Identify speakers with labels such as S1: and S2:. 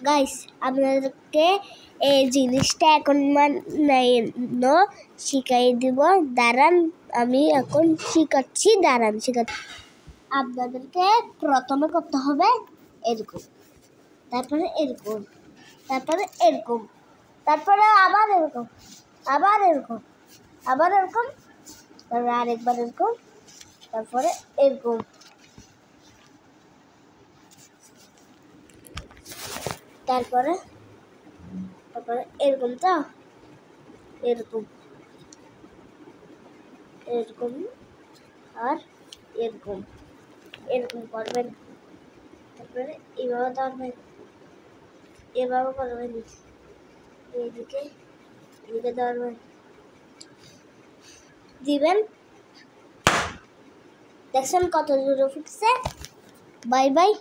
S1: Guys আপনাদেরকে এই জিনিসটা এখন শিখাই দিব। দাঁড়ান, আমি এখন শিখাচ্ছি। আপনাদেরকে প্রথমে করতে হবে এরকম, তারপরে এরকম, তারপরে এরকম, তারপরে আবার এরকম, আবার এরকম, আবার এরকম, তারপরে আরেকবার এরকম, তারপরে এরকম, তারপরে এরকম, তো এরকম, এরকম আর এরকম, এরকম করবেন। তারপরে এভাবে ধরবেন, এভাবে করবেন, এদিকে ধরবেন, দিবেন। দেখছেন কত জোরে ফুটছে। Bye bye.